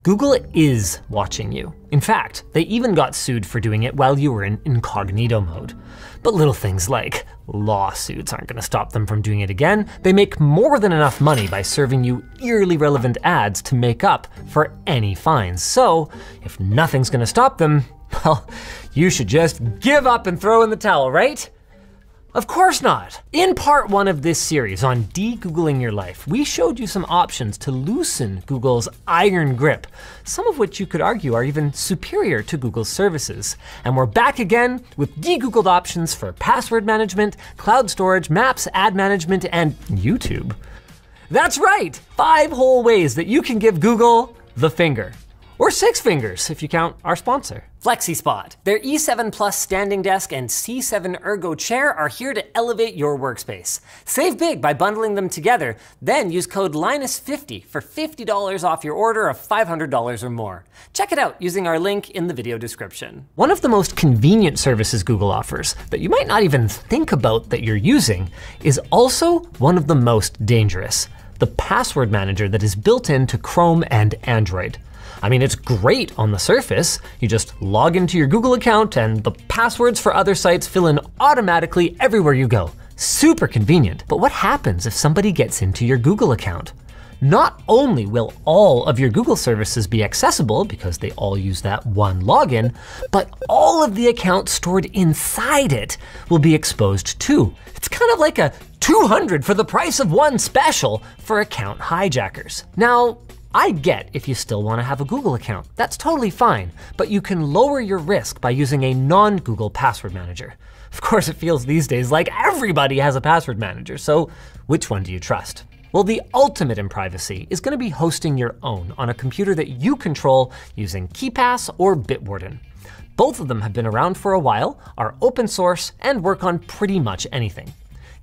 Google is watching you. In fact, they even got sued for doing it while you were in incognito mode. But little things like lawsuits aren't gonna stop them from doing it again. They make more than enough money by serving you eerily relevant ads to make up for any fines. So if nothing's gonna stop them, well, you should just give up and throw in the towel, right? Of course not. In part 1 of this series on de-Googling your life, we showed you some options to loosen Google's iron grip, some of which you could argue are even superior to Google's services. And we're back again with de-Googled options for password management, cloud storage, maps, ad management, and YouTube. That's right, 5 whole ways that you can give Google the finger. Or 6 fingers if you count our sponsor. FlexiSpot. Their E7 Plus standing desk and C7 Ergo chair are here to elevate your workspace. Save big by bundling them together, then use code Linus50 for $50 off your order of $500 or more. Check it out using our link in the video description. One of the most convenient services Google offers that you might not even think about that you're using is also one of the most dangerous: the password manager that is built into Chrome and Android. I mean, it's great on the surface. You just log into your Google account and the passwords for other sites fill in automatically everywhere you go. Super convenient. But what happens if somebody gets into your Google account? Not only will all of your Google services be accessible because they all use that one login, but all of the accounts stored inside it will be exposed too. It's kind of like a 200 for the price of one special for account hijackers. Now, I get if you still want to have a Google account. That's totally fine, but you can lower your risk by using a non-Google password manager. Of course, it feels these days like everybody has a password manager, so which one do you trust? Well, the ultimate in privacy is going to be hosting your own on a computer that you control using KeePass or Bitwarden. Both of them have been around for a while, are open source, and work on pretty much anything.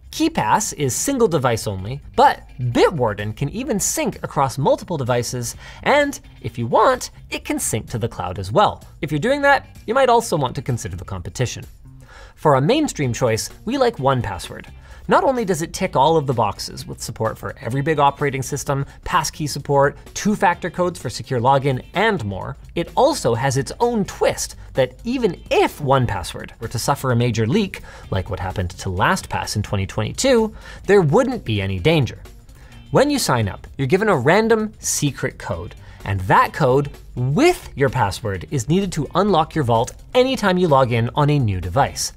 KeePass is single device only, but Bitwarden can even sync across multiple devices, and if you want, it can sync to the cloud as well. If you're doing that, you might also want to consider the competition. For a mainstream choice, we like 1Password. Not only does it tick all of the boxes with support for every big operating system, passkey support, 2-factor codes for secure login, and more, it also has its own twist that even if 1Password were to suffer a major leak, like what happened to LastPass in 2022, there wouldn't be any danger. When you sign up, you're given a random secret code, and that code with your password is needed to unlock your vault anytime you log in on a new device.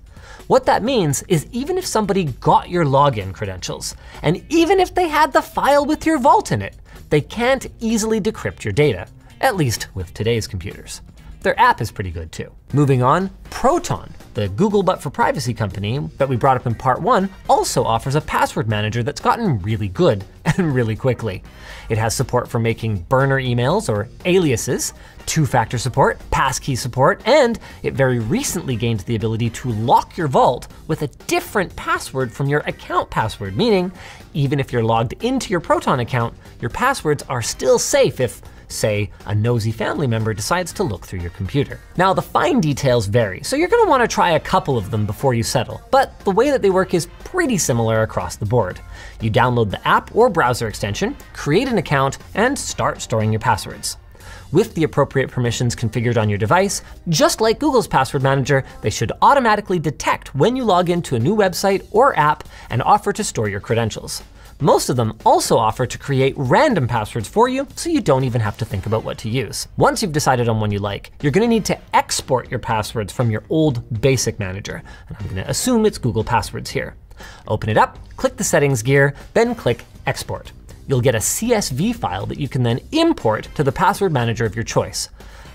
What that means is even if somebody got your login credentials, and even if they had the file with your vault in it, they can't easily decrypt your data, at least with today's computers. Their app is pretty good too. Moving on, Proton, the Google but for privacy company that we brought up in part 1, also offers a password manager that's gotten really good and really quickly. It has support for making burner emails or aliases, 2-factor support, passkey support, and it very recently gained the ability to lock your vault with a different password from your account password, meaning even if you're logged into your Proton account, your passwords are still safe if, say, a nosy family member decides to look through your computer. Now, the fine details vary, so you're gonna wanna try a couple of them before you settle, but the way that they work is pretty similar across the board. You download the app or browser extension, create an account, and start storing your passwords. With the appropriate permissions configured on your device, just like Google's password manager, they should automatically detect when you log into a new website or app and offer to store your credentials. Most of them also offer to create random passwords for you, so you don't even have to think about what to use. Once you've decided on one you like, you're gonna need to export your passwords from your old basic manager, and I'm gonna assume it's Google Passwords here. Open it up, click the settings gear, then click Export. You'll get a CSV file that you can then import to the password manager of your choice.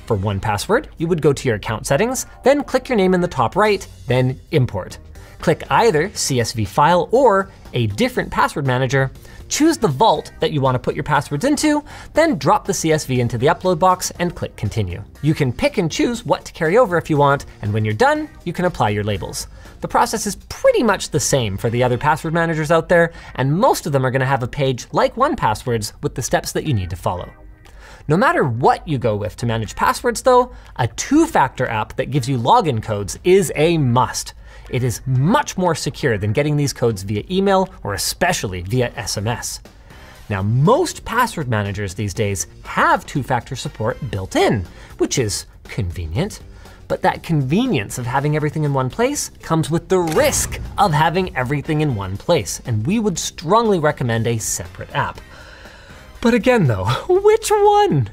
For 1Password, you would go to your account settings, then click your name in the top right, then Import. Click either CSV file or a different password manager, choose the vault that you want to put your passwords into, then drop the CSV into the upload box and click Continue. You can pick and choose what to carry over if you want, and when you're done, you can apply your labels. The process is pretty much the same for the other password managers out there, and most of them are gonna have a page like 1Password's with the steps that you need to follow. No matter what you go with to manage passwords though, a 2-factor app that gives you login codes is a must. It is much more secure than getting these codes via email or especially via SMS. Now, most password managers these days have two-factor support built in, which is convenient. But that convenience of having everything in one place comes with the risk of having everything in one place, and we would strongly recommend a separate app. But again though, which one?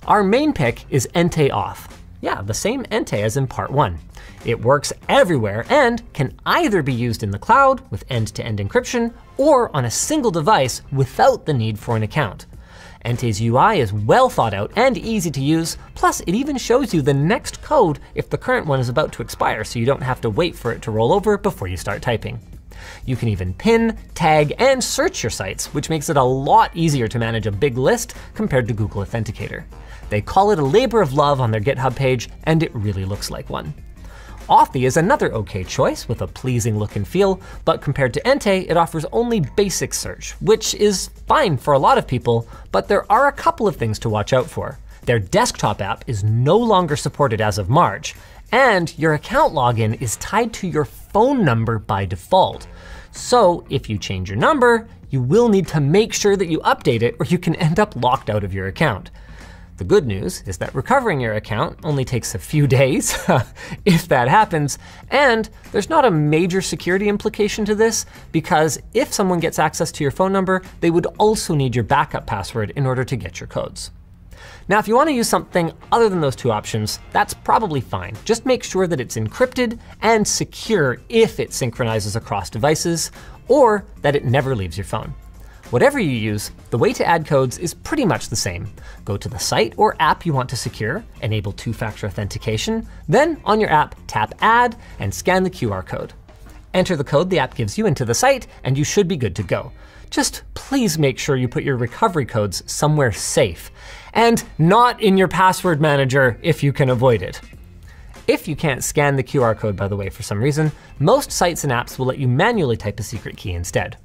Our main pick is Entei Auth. Yeah, the same Entei as in part 1. It works everywhere and can either be used in the cloud with end-to-end encryption or on a single device without the need for an account. Entei's UI is well thought out and easy to use, plus it even shows you the next code if the current one is about to expire, so you don't have to wait for it to roll over before you start typing. You can even pin, tag, and search your sites, which makes it a lot easier to manage a big list compared to Google Authenticator. They call it a labor of love on their GitHub page, and it really looks like one. Authy is another okay choice with a pleasing look and feel, but compared to Entei, it offers only basic search, which is fine for a lot of people, but there are a couple of things to watch out for. Their desktop app is no longer supported as of March, and your account login is tied to your phone number by default. So if you change your number, you will need to make sure that you update it or you can end up locked out of your account. The good news is that recovering your account only takes a few days, if that happens, and there's not a major security implication to this, because if someone gets access to your phone number, they would also need your backup password in order to get your codes. Now, if you want to use something other than those two options, that's probably fine. Just make sure that it's encrypted and secure if it synchronizes across devices, or that it never leaves your phone. Whatever you use, the way to add codes is pretty much the same. Go to the site or app you want to secure, enable two-factor authentication, then on your app, tap Add and scan the QR code. Enter the code the app gives you into the site and you should be good to go. Just please make sure you put your recovery codes somewhere safe, and not in your password manager if you can avoid it. If you can't scan the QR code, by the way, for some reason, most sites and apps will let you manually type a secret key instead.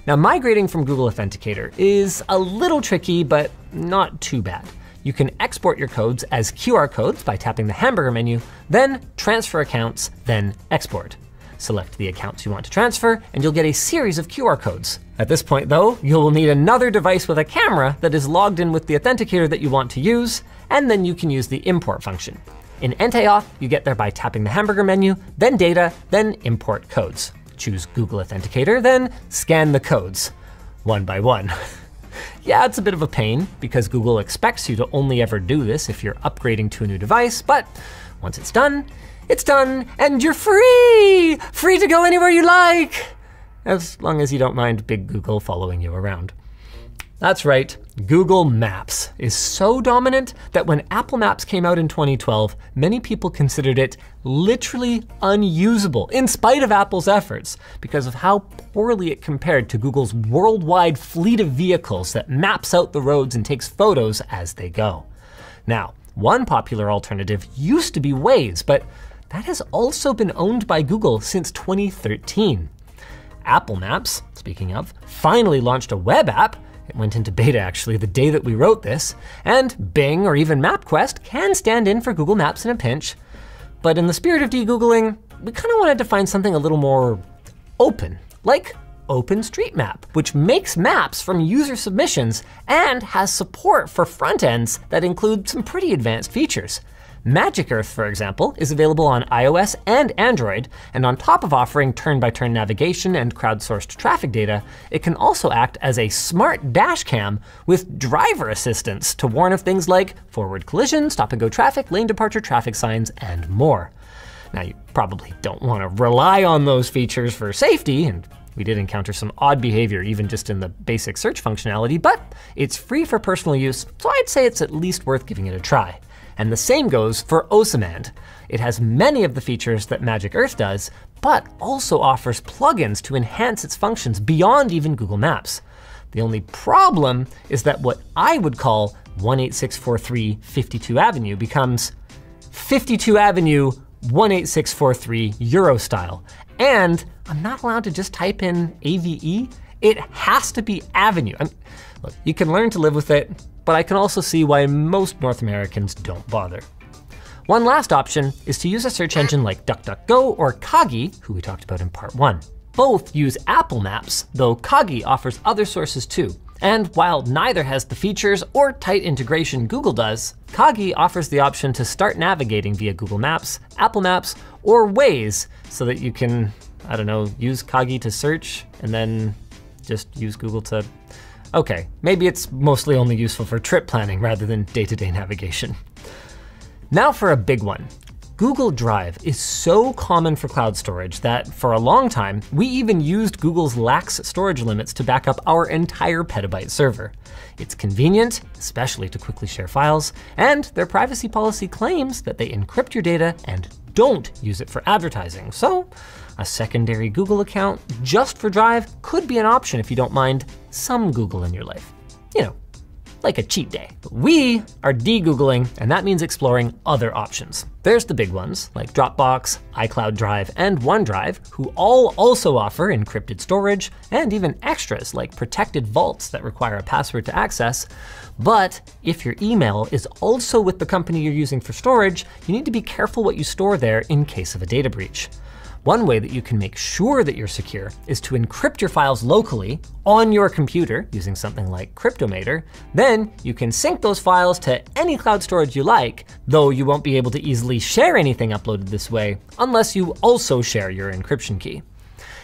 Now, migrating from Google Authenticator is a little tricky, but not too bad. You can export your codes as QR codes by tapping the hamburger menu, then transfer accounts, then export. Select the accounts you want to transfer, and you'll get a series of QR codes. At this point though, you'll need another device with a camera that is logged in with the authenticator that you want to use, and then you can use the import function. In Entei Auth, you get there by tapping the hamburger menu, then data, then import codes. Choose Google Authenticator, then scan the codes, one by one. Yeah, it's a bit of a pain because Google expects you to only ever do this if you're upgrading to a new device, but once it's done, and you're free! Free to go anywhere you like! As long as you don't mind Big Google following you around. That's right, Google Maps is so dominant that when Apple Maps came out in 2012, many people considered it literally unusable, in spite of Apple's efforts, because of how poorly it compared to Google's worldwide fleet of vehicles that maps out the roads and takes photos as they go. Now, one popular alternative used to be Waze, but that has also been owned by Google since 2013. Apple Maps, speaking of, finally launched a web app. It went into beta actually the day that we wrote this, and Bing or even MapQuest can stand in for Google Maps in a pinch. But in the spirit of de-Googling, we kind of wanted to find something a little more open, like OpenStreetMap, which makes maps from user submissions and has support for front ends that include some pretty advanced features. Magic Earth, for example, is available on iOS and Android, and on top of offering turn-by-turn navigation and crowdsourced traffic data, it can also act as a smart dash cam with driver assistance to warn of things like forward collision, stop-and-go traffic, lane departure traffic signs, and more. Now, you probably don't want to rely on those features for safety, and we did encounter some odd behavior even just in the basic search functionality, but it's free for personal use, so I'd say it's at least worth giving it a try. And the same goes for Osamand. It has many of the features that Magic Earth does, but also offers plugins to enhance its functions beyond even Google Maps. The only problem is that what I would call 18643 52 Avenue becomes 52 Avenue 18643 Euro style. And I'm not allowed to just type in AVE. It has to be Avenue. Look, you can learn to live with it, but I can also see why most North Americans don't bother. One last option is to use a search engine like DuckDuckGo or Kagi, who we talked about in part 1. Both use Apple Maps, though Kagi offers other sources too. And while neither has the features or tight integration Google does, Kagi offers the option to start navigating via Google Maps, Apple Maps, or Waze so that you can, I don't know, use Kagi to search and then just use Google to, okay, maybe it's mostly only useful for trip planning rather than day-to-day navigation. Now for a big one. Google Drive is so common for cloud storage that for a long time, we even used Google's lax storage limits to back up our entire petabyte server. It's convenient, especially to quickly share files, and their privacy policy claims that they encrypt your data and don't use it for advertising. So a secondary Google account just for Drive could be an option if you don't mind some Google in your life. You know, like a cheat day. But we are de-Googling, and that means exploring other options. There's the big ones, like Dropbox, iCloud Drive, and OneDrive, who all also offer encrypted storage, and even extras like protected vaults that require a password to access. But if your email is also with the company you're using for storage, you need to be careful what you store there in case of a data breach. One way that you can make sure that you're secure is to encrypt your files locally on your computer using something like Cryptomator. Then you can sync those files to any cloud storage you like, though you won't be able to easily share anything uploaded this way unless you also share your encryption key.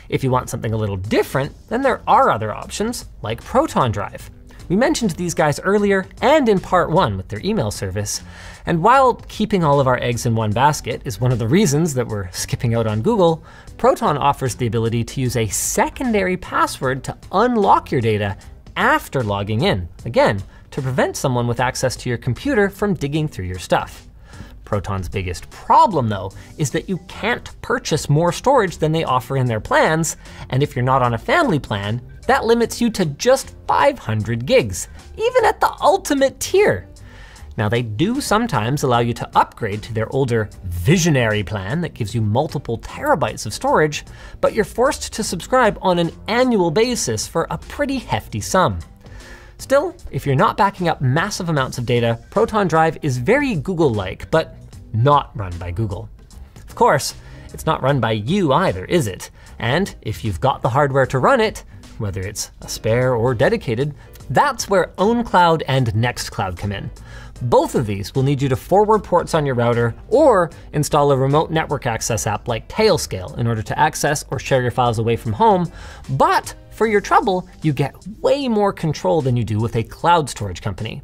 If you want something a little different, then there are other options like Proton Drive. We mentioned these guys earlier and in part 1 with their email service. And while keeping all of our eggs in one basket is one of the reasons that we're skipping out on Google, Proton offers the ability to use a secondary password to unlock your data after logging in, again, to prevent someone with access to your computer from digging through your stuff. Proton's biggest problem, though, is that you can't purchase more storage than they offer in their plans, and if you're not on a family plan, that limits you to just 500 gigs, even at the ultimate tier. Now they do sometimes allow you to upgrade to their older Visionary plan that gives you multiple terabytes of storage, but you're forced to subscribe on an annual basis for a pretty hefty sum. Still, if you're not backing up massive amounts of data, Proton Drive is very Google-like, but not run by Google. Of course, it's not run by you either, is it? And if you've got the hardware to run it, whether it's a spare or dedicated, that's where OwnCloud and NextCloud come in. Both of these will need you to forward ports on your router or install a remote network access app like Tailscale in order to access or share your files away from home. But for your trouble, you get way more control than you do with a cloud storage company.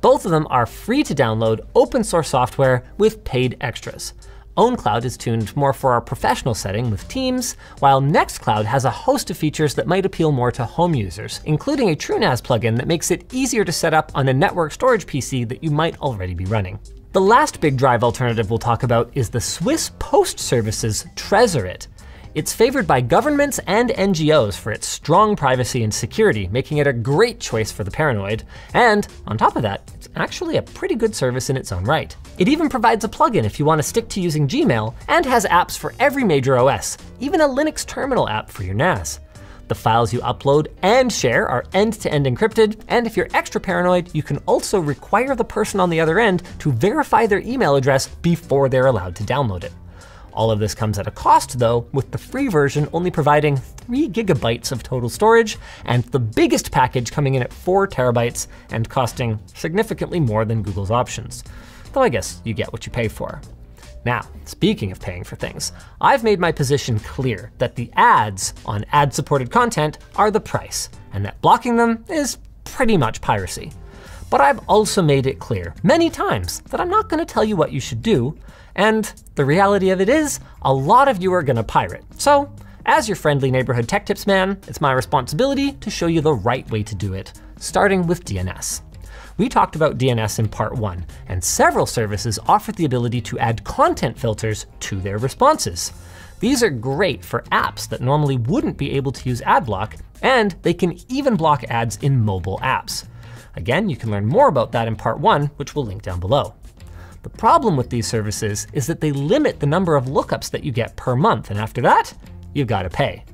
Both of them are free to download open source software with paid extras. OwnCloud is tuned more for our professional setting with Teams, while NextCloud has a host of features that might appeal more to home users, including a TrueNAS plugin that makes it easier to set up on a network storage PC that you might already be running. The last big drive alternative we'll talk about is the Swiss Post Service's Tresorit. It's favored by governments and NGOs for its strong privacy and security, making it a great choice for the paranoid. And on top of that, it's actually a pretty good service in its own right. It even provides a plugin if you want to stick to using Gmail, and has apps for every major OS, even a Linux terminal app for your NAS. The files you upload and share are end-to-end encrypted, and if you're extra paranoid, you can also require the person on the other end to verify their email address before they're allowed to download it. All of this comes at a cost though, with the free version only providing 3 gigabytes of total storage, and the biggest package coming in at 4 terabytes and costing significantly more than Google's options. Though I guess you get what you pay for. Now, speaking of paying for things, I've made my position clear that the ads on ad-supported content are the price, and that blocking them is pretty much piracy. But I've also made it clear many times that I'm not gonna tell you what you should do, and the reality of it is, a lot of you are gonna pirate. So, as your friendly neighborhood tech tips man, it's my responsibility to show you the right way to do it, starting with DNS. We talked about DNS in part 1, and several services offer the ability to add content filters to their responses. These are great for apps that normally wouldn't be able to use AdBlock, and they can even block ads in mobile apps. Again, you can learn more about that in part 1, which we'll link down below. The problem with these services is that they limit the number of lookups that you get per month, and after that, you've got to pay.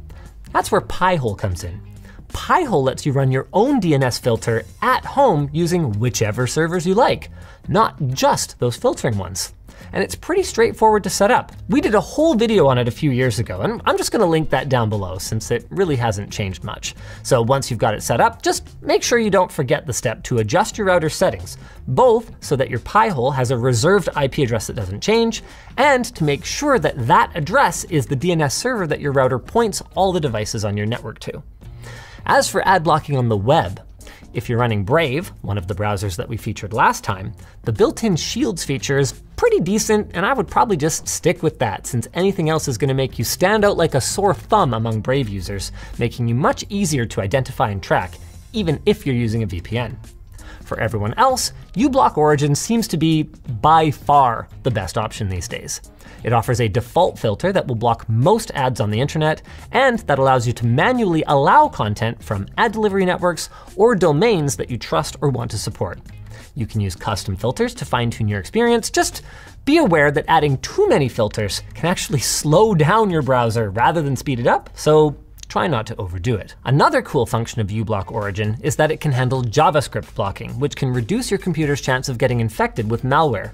That's where Pi-hole comes in. Pi-hole lets you run your own DNS filter at home using whichever servers you like, not just those filtering ones. and it's pretty straightforward to set up. We did a whole video on it a few years ago, and I'm just gonna link that down below since it really hasn't changed much. So once you've got it set up, just make sure you don't forget the step to adjust your router settings, both so that your Pi-hole has a reserved IP address that doesn't change, and to make sure that that address is the DNS server that your router points all the devices on your network to. As for ad blocking on the web, if you're running Brave, one of the browsers that we featured last time, the built-in Shields feature is pretty decent, and I would probably just stick with that since anything else is gonna make you stand out like a sore thumb among Brave users, making you much easier to identify and track, even if you're using a VPN. For everyone else, uBlock Origin seems to be by far the best option these days. It offers a default filter that will block most ads on the internet, and that allows you to manually allow content from ad delivery networks or domains that you trust or want to support. You can use custom filters to fine-tune your experience. Just be aware that adding too many filters can actually slow down your browser rather than speed it up, so try not to overdo it. Another cool function of uBlock Origin is that it can handle JavaScript blocking, which can reduce your computer's chance of getting infected with malware.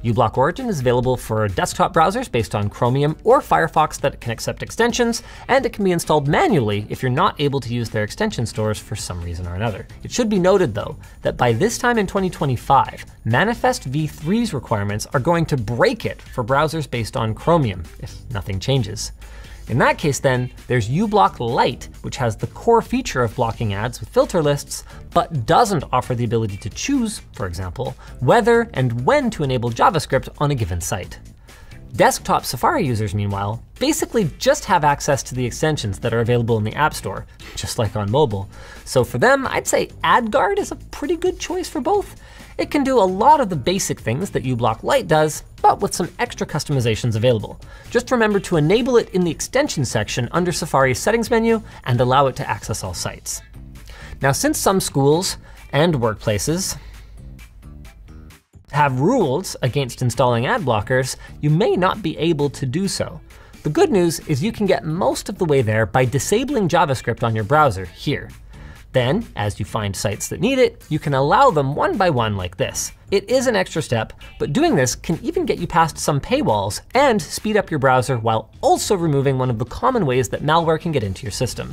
uBlock Origin is available for desktop browsers based on Chromium or Firefox that can accept extensions, and it can be installed manually if you're not able to use their extension stores for some reason or another. It should be noted though, that by this time in 2025, Manifest v3's requirements are going to break it for browsers based on Chromium, if nothing changes. In that case then, there's uBlock Lite, which has the core feature of blocking ads with filter lists, but doesn't offer the ability to choose, for example, whether and when to enable JavaScript on a given site. Desktop Safari users, meanwhile, basically just have access to the extensions that are available in the App Store, just like on mobile. So for them, I'd say AdGuard is a pretty good choice for both. It can do a lot of the basic things that uBlock Lite does, but with some extra customizations available. Just remember to enable it in the extension section under Safari's settings menu and allow it to access all sites. Now, since some schools and workplaces have rules against installing ad blockers, you may not be able to do so. The good news is you can get most of the way there by disabling JavaScript on your browser here. Then, as you find sites that need it, you can allow them one by one like this. It is an extra step, but doing this can even get you past some paywalls and speed up your browser while also removing one of the common ways that malware can get into your system,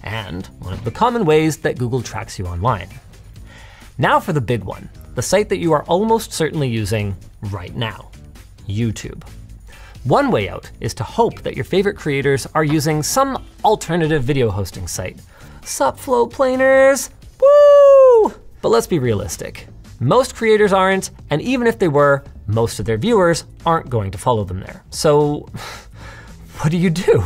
and one of the common ways that Google tracks you online. Now for the big one, the site that you are almost certainly using right now, YouTube. One way out is to hope that your favorite creators are using some alternative video hosting site. Sup, Flowplaners? Woo! But let's be realistic. Most creators aren't, and even if they were, most of their viewers aren't going to follow them there. So what do you do?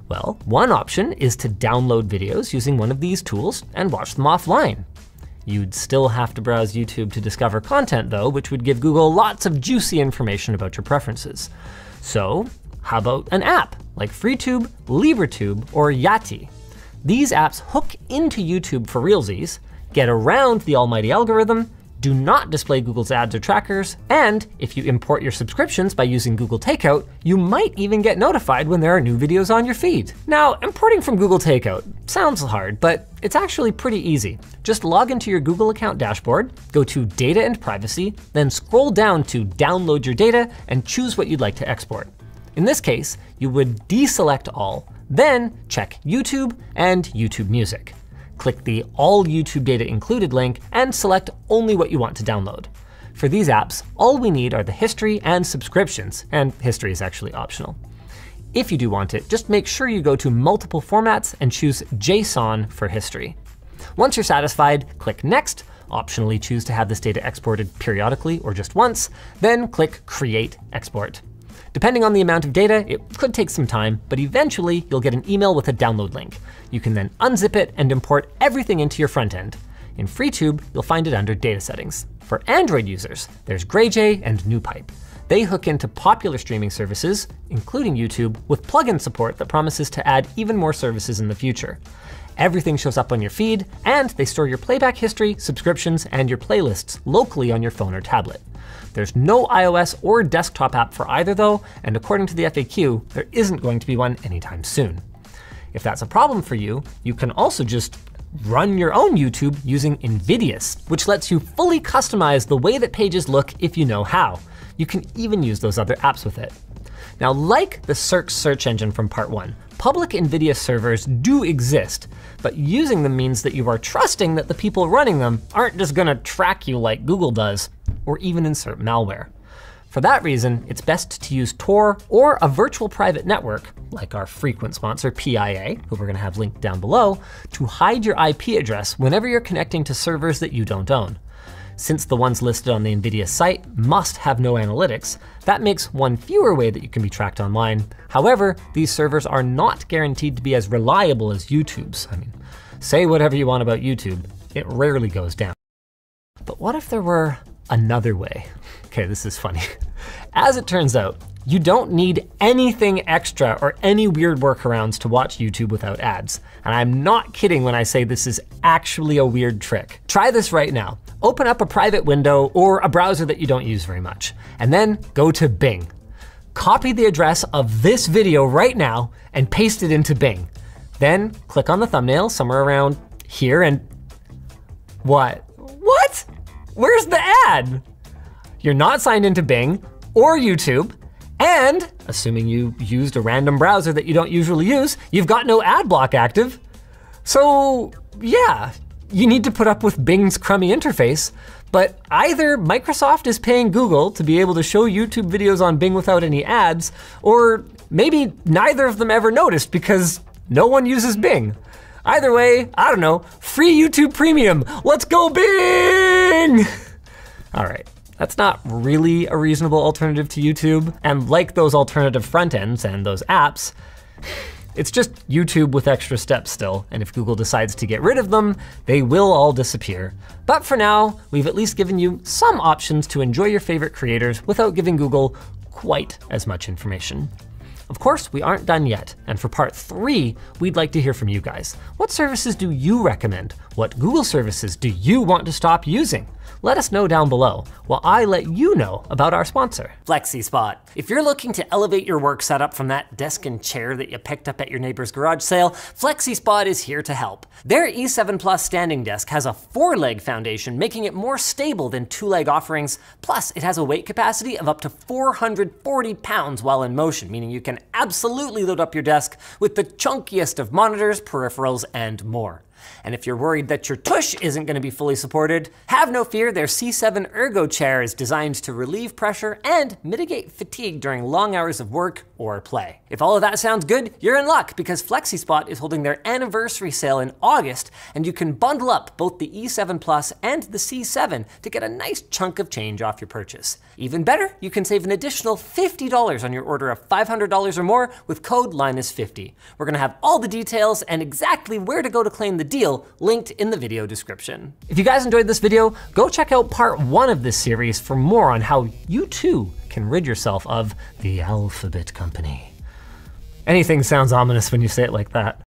Well, one option is to download videos using one of these tools and watch them offline. You'd still have to browse YouTube to discover content though, which would give Google lots of juicy information about your preferences. So how about an app like FreeTube, LibreTube, or Yati? These apps hook into YouTube for realsies, get around the almighty algorithm, do not display Google's ads or trackers, and if you import your subscriptions by using Google Takeout, you might even get notified when there are new videos on your feed. Now, importing from Google Takeout sounds hard, but it's actually pretty easy. Just log into your Google account dashboard, go to Data and Privacy, then scroll down to Download Your Data and choose what you'd like to export. In this case, you would deselect all, then check YouTube and YouTube Music. Click the All YouTube Data Included link and select only what you want to download. For these apps, all we need are the history and subscriptions, and history is actually optional. If you do want it, just make sure you go to multiple formats and choose JSON for history. Once you're satisfied, click Next, optionally choose to have this data exported periodically or just once, then click Create Export. Depending on the amount of data, it could take some time, but eventually you'll get an email with a download link. You can then unzip it and import everything into your front end. In FreeTube, you'll find it under Data Settings. For Android users, there's GrayJ and NewPipe. They hook into popular streaming services, including YouTube, with plugin support that promises to add even more services in the future. Everything shows up on your feed, and they store your playback history, subscriptions, and your playlists locally on your phone or tablet. There's no iOS or desktop app for either though, and according to the FAQ, there isn't going to be one anytime soon. If that's a problem for you, you can also just run your own YouTube using Invidious, which lets you fully customize the way that pages look if you know how. You can even use those other apps with it. Now, like the Cirque search engine from part 1, public Invidious servers do exist, but using them means that you are trusting that the people running them aren't just gonna track you like Google does, or even insert malware. For that reason, it's best to use Tor or a virtual private network, like our frequent sponsor PIA, who we're gonna have linked down below, to hide your IP address whenever you're connecting to servers that you don't own. Since the ones listed on the Invidious site must have no analytics, that makes one fewer way that you can be tracked online. However, these servers are not guaranteed to be as reliable as YouTube's. I mean, say whatever you want about YouTube, it rarely goes down. But what if there were another way? Okay, this is funny. As it turns out, you don't need anything extra or any weird workarounds to watch YouTube without ads. And I'm not kidding when I say this is actually a weird trick. Try this right now. Open up a private window or a browser that you don't use very much, and then go to Bing. Copy the address of this video right now and paste it into Bing. Then click on the thumbnail somewhere around here and what? What? Where's the ad? You're not signed into Bing or YouTube, and assuming you used a random browser that you don't usually use, you've got no ad block active. So yeah, you need to put up with Bing's crummy interface, but either Microsoft is paying Google to be able to show YouTube videos on Bing without any ads, or maybe neither of them ever noticed because no one uses Bing. Either way, I don't know, free YouTube Premium, let's go Bing! All right, that's not really a reasonable alternative to YouTube, and like those alternative front ends and those apps, it's just YouTube with extra steps still, and if Google decides to get rid of them, they will all disappear. But for now, we've at least given you some options to enjoy your favorite creators without giving Google quite as much information. Of course, we aren't done yet, and for part 3, we'd like to hear from you guys. What services do you recommend? What Google services do you want to stop using? Let us know down below, while I let you know about our sponsor, FlexiSpot. If you're looking to elevate your work setup from that desk and chair that you picked up at your neighbor's garage sale, FlexiSpot is here to help. Their E7 Plus standing desk has a 4-leg foundation, making it more stable than 2-leg offerings. Plus, it has a weight capacity of up to 440 pounds while in motion, meaning you can absolutely load up your desk with the chunkiest of monitors, peripherals, and more. And if you're worried that your tush isn't going to be fully supported, have no fear, their C7 Ergo chair is designed to relieve pressure and mitigate fatigue during long hours of work or play. If all of that sounds good, you're in luck because FlexiSpot is holding their anniversary sale in August, and you can bundle up both the E7 Plus and the C7 to get a nice chunk of change off your purchase. Even better, you can save an additional $50 on your order of $500 or more with code Linus50. We're going to have all the details and exactly where to go to claim the deal linked in the video description. If you guys enjoyed this video, go check out part 1 of this series for more on how you too can rid yourself of the Alphabet Company. Anything sounds ominous when you say it like that.